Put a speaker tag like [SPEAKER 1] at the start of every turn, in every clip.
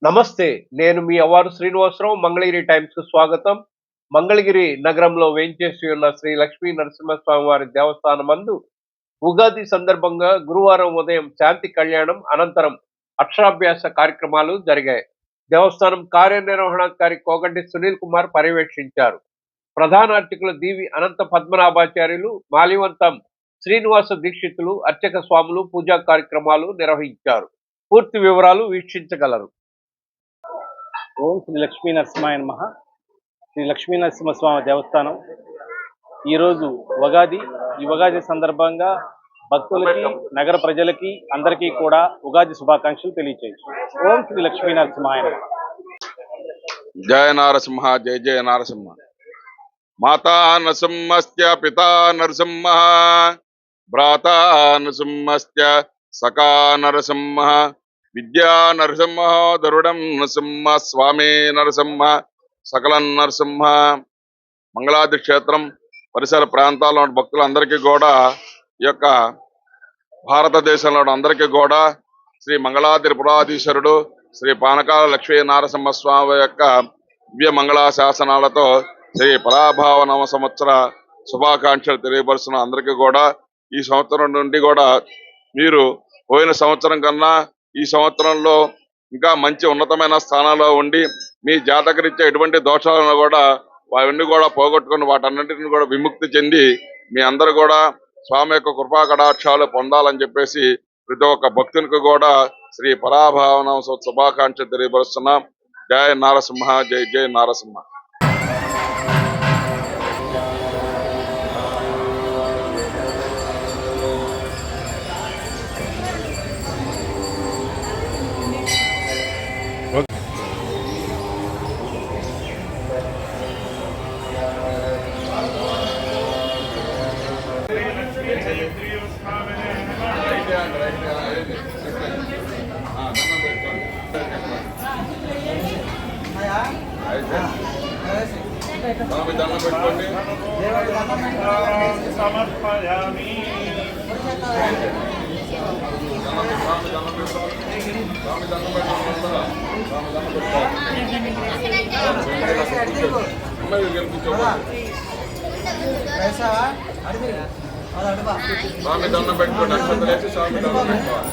[SPEAKER 1] నమస్తే. నేను మీ అవ్వారు శ్రీనివాసరావు. మంగళగిరి టైమ్స్‌కు స్వాగతం. మంగళగిరి నగరంలో వేంచేసి ఉన్న శ్రీ లక్ష్మీ నరసింహస్వామి వారి దేవస్థానమందు ఉగాది సందర్భంగా గురువారం ఉదయం శాంతి కళ్యాణం అనంతరం అక్షరాభ్యాస కార్యక్రమాలు జరిగాయి. దేవస్థానం కార్యనిర్వహణాధికారి కోగంటి సునీల్ కుమార్ పర్యవేక్షించారు. ప్రధాన అర్చకులు దీవి అనంత పద్మనాభాచార్యులు, మాల్యవంతం శ్రీనివాస దీక్షితులు, అర్చక స్వాములు పూజా కార్యక్రమాలు నిర్వహించారు. పూర్తి వివరాలు వీక్షించగలరు.
[SPEAKER 2] ఓం శ్రీ లక్ష్మీ నరసింహాయ నమః. శ్రీ లక్ష్మీ నరసింహస్వామి దేవస్థానం ఈరోజు ఉగాది. ఈ ఉగాది సందర్భంగా భక్తులకి, నగర ప్రజలకి అందరికీ కూడా ఉగాది శుభాకాంక్షలు తెలియజేయచ్చు. ఓం శ్రీ లక్ష్మీ నరసింహాయ నమః.
[SPEAKER 3] జయ నారసింహ, జయ జయ నారసింహ. మాతా నరసింహస్య పితా నరసింహ, భ్రాతా నరసింహస్య సఖా నరసింహ, విద్యా నరసింహ, దరుడం నరసింహ, స్వామి నరసింహ, సకలం నరసింహ. మంగళాది క్షేత్రం పరిసర ప్రాంతాల్లో ఉన్న భక్తులందరికీ కూడా, ఈ యొక్క భారతదేశంలో అందరికీ కూడా శ్రీ మంగళాద్రి పురాధీశ్వరుడు శ్రీ పానకాల లక్ష్మీ నారసింహస్వామి యొక్క దివ్య మంగళా శాసనాలతో శ్రీ పరాభావ నవ సంవత్సర శుభాకాంక్షలు తెలియపరుస్తున్న అందరికీ కూడా ఈ సంవత్సరం నుండి కూడా మీరు పోయిన సంవత్సరం కన్నా ఈ సంవత్సరంలో ఇంకా మంచి ఉన్నతమైన స్థానాల్లో ఉండి మీ జాతకరీత్యా ఎటువంటి దోషాలను కూడా అవన్నీ కూడా పోగొట్టుకుని వాటన్నింటిని కూడా విముక్తి చెంది మీ అందరూ కూడా స్వామి యొక్క కృపా కటాక్షాలు పొందాలని చెప్పేసి ప్రతి ఒక్క భక్తునికి కూడా శ్రీ పరాభావన శుభాకాంక్ష తెలియపరుస్తున్నాం. జయ నారసింహ, జై జై నారసింహ. స్వామి దండం పెట్టుకోండి.
[SPEAKER 4] సమర్పయామి.
[SPEAKER 3] స్వామి దండం పెట్టుకోండి. స్వామి దండం పెట్టుకోండి. స్వామి దండం పెట్టుకోండి. అమ్మాయి గెలిపించుకోండి. స్వామి దండం పెట్టుకోండి. అక్షంతలు వేసి స్వామి దండం పెట్టుకోవాలి.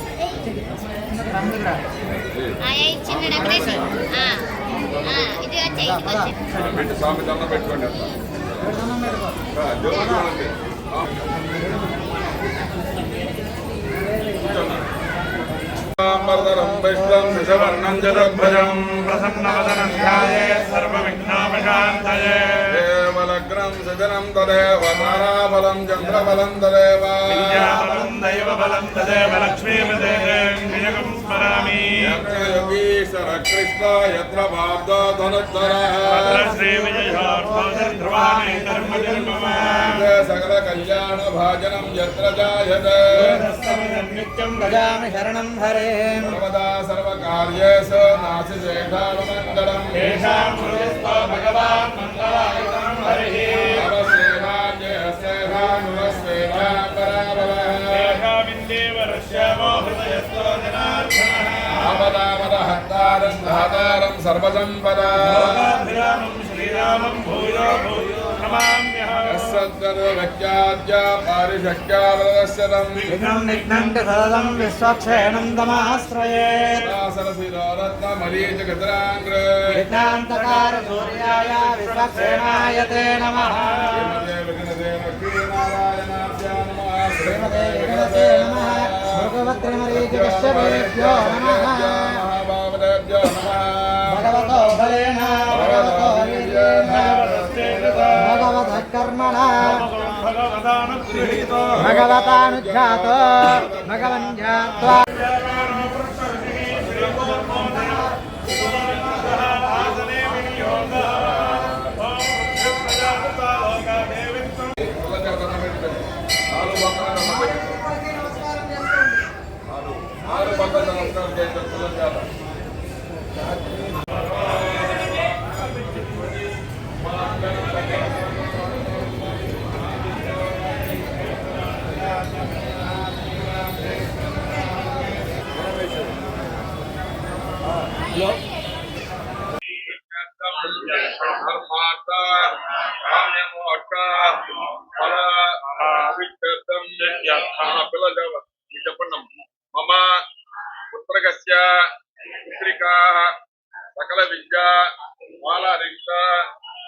[SPEAKER 3] పెట్టి స్వామి దండం పెట్టుకోండి.
[SPEAKER 4] విష్ణువర్ణం చతుర్భుజం ప్రసన్నవదనం ధ్యాయేత్ సర్వవిఘ్నోపశాంతయే.
[SPEAKER 3] దేవలగ్నం సజనం తదేవ తారాబలం చంద్రబలం తదేవ
[SPEAKER 4] విద్యాబలం దైవబలం తదేవ లక్ష్మీపదేహం స్మరామి.
[SPEAKER 3] యోగీశ్వర కృష్ణ యత్ర పార్థో ధనుద్ధరః
[SPEAKER 4] శ్రీ విజయోర్ధ్రువాణి ధర్మజన్మమ
[SPEAKER 3] సకల కళ్యాణ భాజనం యత్ర జాయతే
[SPEAKER 4] నిత్యం భజామి శరణం హరే.
[SPEAKER 3] సర్వదా సర్వకార్యేషు నాసిశేషానుమంగళం
[SPEAKER 4] తేషాం హృదయస్థో భగవాన్ మంగళాయుతం హరిః.
[SPEAKER 3] ఆపదామదహర్తారం సర్వసంపదాం
[SPEAKER 4] శ్రీరామం భూయో భూయో నమామ్యహం.
[SPEAKER 3] సద్గరువ్యాజ్య పారిషక్యావదస్యతం
[SPEAKER 5] విఘ్నం నిఘ్నం సదం విశ్వక్షేణం తమాశ్రయేత్.
[SPEAKER 3] రత్నమరీచగతరాంగ్రే
[SPEAKER 5] విఘ్నాంతకార సూర్యాయ విశ్వక్షేణాయ తే నమః. శ్రీమతే విఘ్నతే నమః. భగవత్రిమరీచికశ్యపేభ్యో నమః. భగవతో బలేన భగవతో వీర్యేణ భగవతః కర్మణా భగవతానుజ్ఞాతో భగవన్ధ్యాత్వా.
[SPEAKER 2] హలో
[SPEAKER 3] పుత్రికాః సకల విద్యా బాలరిష్ట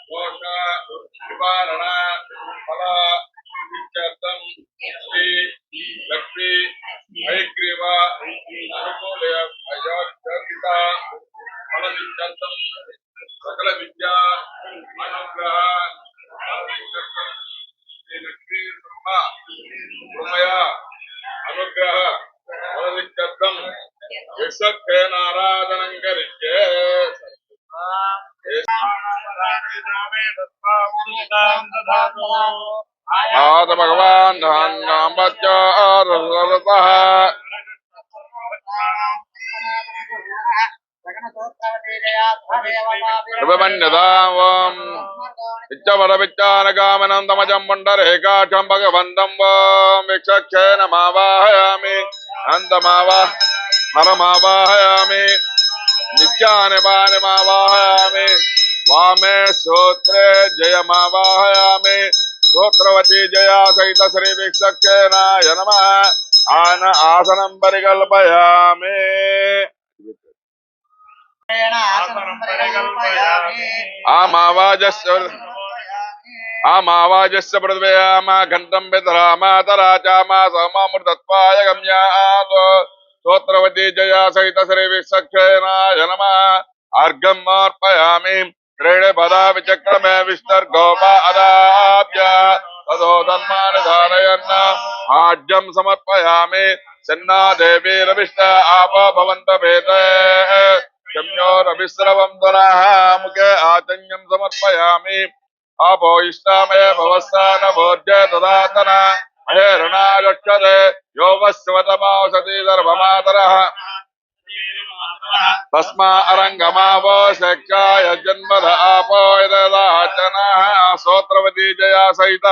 [SPEAKER 3] దోష నివారణ ఫల సిద్ధ్యర్థం శ్రీ లక్ష్మీ హయగ్రీవ అనుకూల అయోధ్యర్పిత ఫల సిద్ధ్యర్థం సకల విద్యా అనుగ్రహ శ్రీ లక్ష్మీ బ్రహ్మ అనుగ్రహ ఫల సిద్ధ్యర్థం నారాధనం కరిష్యే ఆద భగవాన్ ఇచ్చవరవిచ్చానగామనం తమజం పుండరేకాక్షం భగవంతం ఓం విక్షక్షేణమావాహయామి హరమావాహయామి నిత్యానిమావాహయామి వామే స్తోత్రే జయమావాహయామి స్తోత్రవతి జయా సహిత శ్రీ విక్షక్షేణాయ నమః ఆసనం పరికల్పయామి ఆమావాజస్య పృథివ్యామా ఘంటం పితరామాతరాచామా సోమామృతత్వాయ గమ్యాదో స్తోత్రవతి జయా సహిత శ్రీ విక్షక్షేణాయ నమః అర్ఘం సమర్పయామి శ్రేణి పదా విచక్రమే విష్ణుర్గోపాదాభ్య తదో ధర్మాని ధారయన్న ఆజ్యం సమర్పయామి సన్నా దేవీరవిష్ట ఆపో భవంత భేదే శమ్యోరవిశ్రవం ధనః ముఖే ఆచన్యం సమర్పయామి ఆపో ఇష్టామయ భవస్థాన భోజ్య దదాతన మహేరణాగచ్చతే యోగస్వతమౌషధి సర్వమాతరః తస్మా అరంగమావో శక్యాయ జన్మద ఆపో యదాచనః స్తోత్రవతి జయా సహిత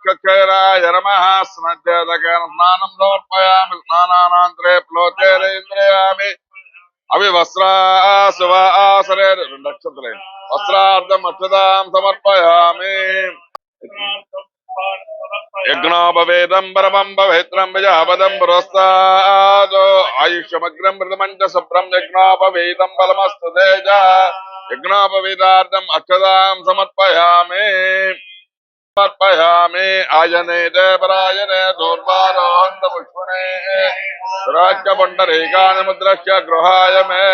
[SPEAKER 3] విక్షక్షేణాయ నమః స్నానం సమర్పయామి స్నానానంతరే ప్లోచేంద్రయామి అవి వస్త్రాసువాసరే నక్షత్రే వస్త్రార్థం అక్షతాం సమర్పయామి యజ్ఞోపవేదం పరమం పవిత్రం విజాపదం పురస్తాదో ఆయుష్యమగ్రం మృతమంచ శుభ్రం యజ్ఞోపవేదం బలమస్తు తేజ యజ్ఞోపవేదార్థం అక్షతాం సమర్పయామి ఆయనే దేవరాయనే దూర్వారోహంత పుష్పనే రాజ్య పుండరీకాని ముద్రశ్య గృహాయ మే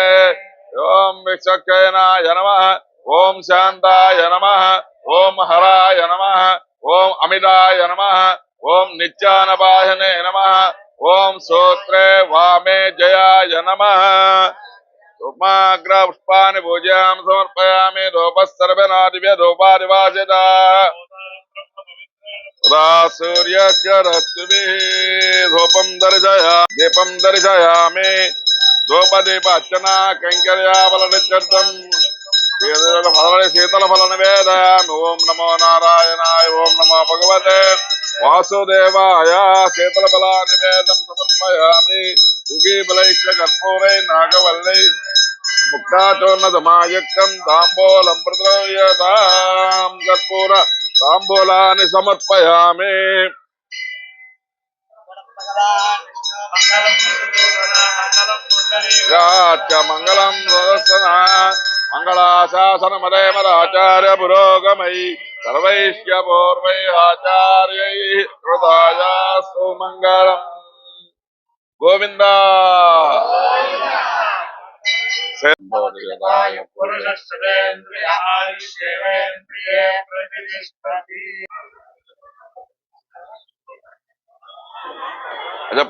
[SPEAKER 3] ఓం విక్షక్షేణాయ నమః ఓం శాంతాయ నమః ఓం హరాయ నమః ఓం అమితాయ నమః ఓం నిత్యానపాయనే నమః ఓం స్తోత్రే వామే జయాయ నమః ధూమాగ్ర పుష్పాని పూజాం సమర్పయామి ధూపస్సర్వనాదివ్య ధూపాదివాసిత సూర్యస్య రశ్మిభిః ధూపం దీపం దర్శయామి ధూపదీప అర్చన కైంకర్యాఫలనిత్యర్థం శీతల ఫల నివేదయామి ఓం నమో నారాయణాయ ఓం నమో భగవతే వాసుదేవాయ శీతల ఫల నివేదం సమర్పయామి ఉగీబలైశ్చ కర్పూరై నాగవల్లై ముక్తాచోన్నతమాయుక్తం తాంబూలం ప్రద్రవ్యతాం కర్పూర తాంబూలాన్ని సమర్పయామి మంగళం మంగళాశాసనమదేమరాచార్య పురోగమై సర్వైష్య పూర్వై ఆచార్యై హృదయాస్తు మంగళం గోవింద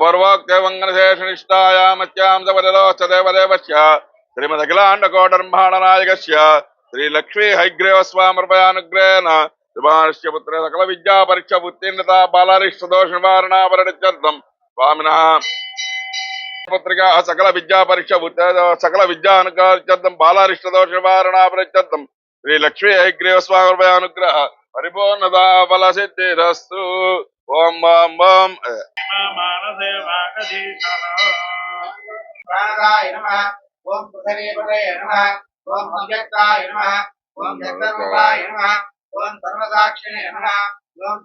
[SPEAKER 3] పూర్వోక్తవంగనశేషనిష్టాయామత్యాం సవదలోచ్చదేవదేవస్య శ్రీమదఖిలాండకోటర్మాణనాయకస్య శ్రీలక్ష్మీ హైగ్రీవస్వామృపయానుగ్రహేణ శుభాష్య పుత్ర సకల విద్యా పరీక్ష ఉత్తీర్ణత బాలారిష్ట దోష నివారణాపరిత్యర్థం స్వామినః పుత్రికా సకల విద్యా పరీక్ష సకల విద్యా అనుగ్రహం బాలారిష్ట దోష నివారణాపరిత్యర్థం శ్రీలక్ష్మీ హైగ్రీవస్వామృపయానుగ్రహ పరిపూర్ణత ఫల సిద్ధిరస్తు ఓం ఓం ఓం
[SPEAKER 5] ప్రాణాయ నమః ఓం పృథివీపతయే నమః ఓం అవ్యక్తాయ నమః ఓం జగద్రూపాయ నమః ఓం సర్వసాక్షిణే నమః ఓం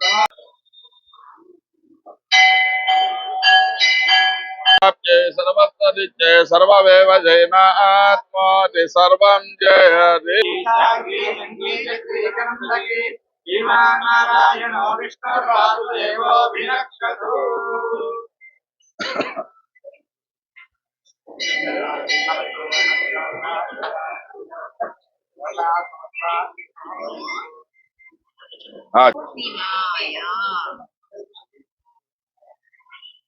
[SPEAKER 3] जय सर्वस्य सर्वमेव जैनात्माति सर्वं जयति
[SPEAKER 5] नारायणो विष्णुर्वासुदेवो विरक्षतु
[SPEAKER 3] हाँ
[SPEAKER 6] शिवाय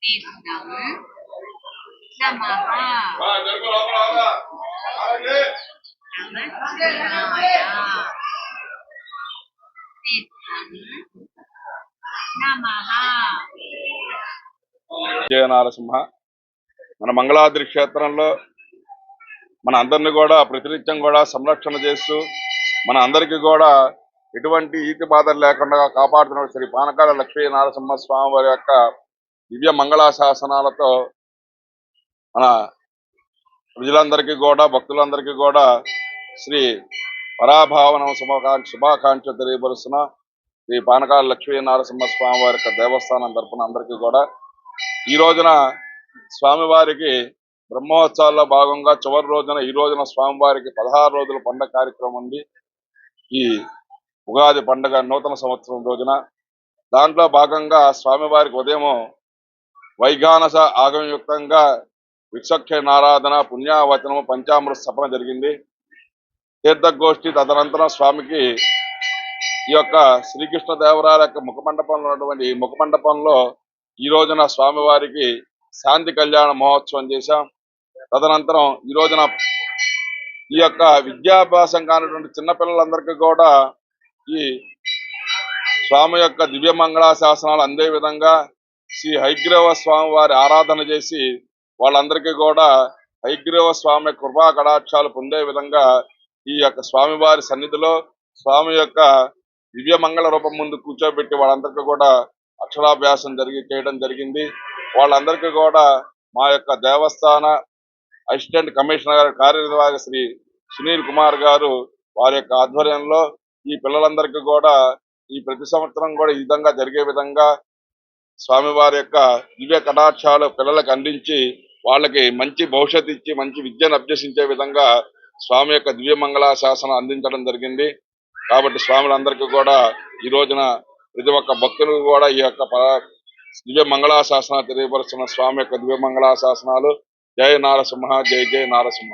[SPEAKER 6] नित्यं नमः नमः नित्यं नमः
[SPEAKER 3] జయ నారసింహ. మన మంగళాద్రి క్షేత్రంలో మన అందరిని కూడా ప్రతినిత్యం కూడా సంరక్షణ చేస్తూ మన అందరికీ కూడా ఎటువంటి ఈతి బాధలు లేకుండా కాపాడుతున్న శ్రీ పానకాల లక్ష్మీ నారసింహ స్వామి వారి యొక్క దివ్య మంగళాశాసనాలతో మన ప్రజలందరికీ కూడా భక్తులందరికీ కూడా శ్రీ పరాభావన శుభాకాంక్ష తెలియపరుస్తున్న శ్రీ పానకాల లక్ష్మీ నారసింహ స్వామి వారి యొక్క దేవస్థానం తరపున అందరికీ కూడా ఈ రోజున స్వామివారికి బ్రహ్మోత్సవాల్లో భాగంగా చివరి రోజున ఈ రోజున స్వామివారికి 16 రోజుల పండుగ కార్యక్రమం ఉంది. ఈ ఉగాది పండుగ నూతన సంవత్సరం రోజున దాంట్లో భాగంగా స్వామివారికి ఉదయం వైగానస ఆగమయుక్తంగా విక్షక్ష నారాధన పుణ్యావచనము పంచామృత స్థపన జరిగింది. తీర్థగోష్ఠి తదనంతరం స్వామికి ఈ యొక్క శ్రీకృష్ణదేవరాయల యొక్క ముఖమండపంలో ఉన్నటువంటి ఈ ముఖమండపంలో ఈ రోజున స్వామివారికి శాంతి కళ్యాణ మహోత్సవం చేశాం. తదనంతరం ఈ రోజున ఈ యొక్క విద్యాభ్యాసం కానిటువంటి చిన్నపిల్లలందరికీ కూడా ఈ స్వామి యొక్క దివ్య మంగళాశాసనాలు అందే విధంగా శ్రీ హయగ్రీవ స్వామి వారి ఆరాధన చేసి వాళ్ళందరికీ కూడా హయగ్రీవ స్వామి కృపా కటాక్షాలు పొందే విధంగా ఈ యొక్క స్వామివారి సన్నిధిలో స్వామి యొక్క దివ్య మంగళ రూపం ముందు కూర్చోబెట్టి వాళ్ళందరికీ కూడా అక్షరాభ్యాసం చేయడం జరిగింది. వాళ్ళందరికీ కూడా మా యొక్క దేవస్థాన అసిస్టెంట్ కమిషనర్ కార్యనిర్వాహక శ్రీ సునీల్ కుమార్ గారు వారి యొక్క ఆధ్వర్యంలో ఈ పిల్లలందరికీ కూడా ఈ ప్రతి సంవత్సరం కూడా ఈ విధంగా జరిగే విధంగా స్వామివారి యొక్క దివ్య కటాక్షాలు పిల్లలకు అందించి వాళ్ళకి మంచి భవిష్యత్తు ఇచ్చి మంచి విద్యను అభ్యసించే విధంగా స్వామి యొక్క దివ్య మంగళ శాసనం అందించడం జరిగింది. కాబట్టి స్వాములందరికీ కూడా ఈ రోజున ప్రతి ఒక్క భక్తులకు కూడా ఈ యొక్క దివ్య మంగళాశాసనాలు తెలియపరుస్తున్న స్వామి యొక్క దివ్య మంగళాశాసనాలు. జయ నారసింహ, జయ జయ నారసింహ.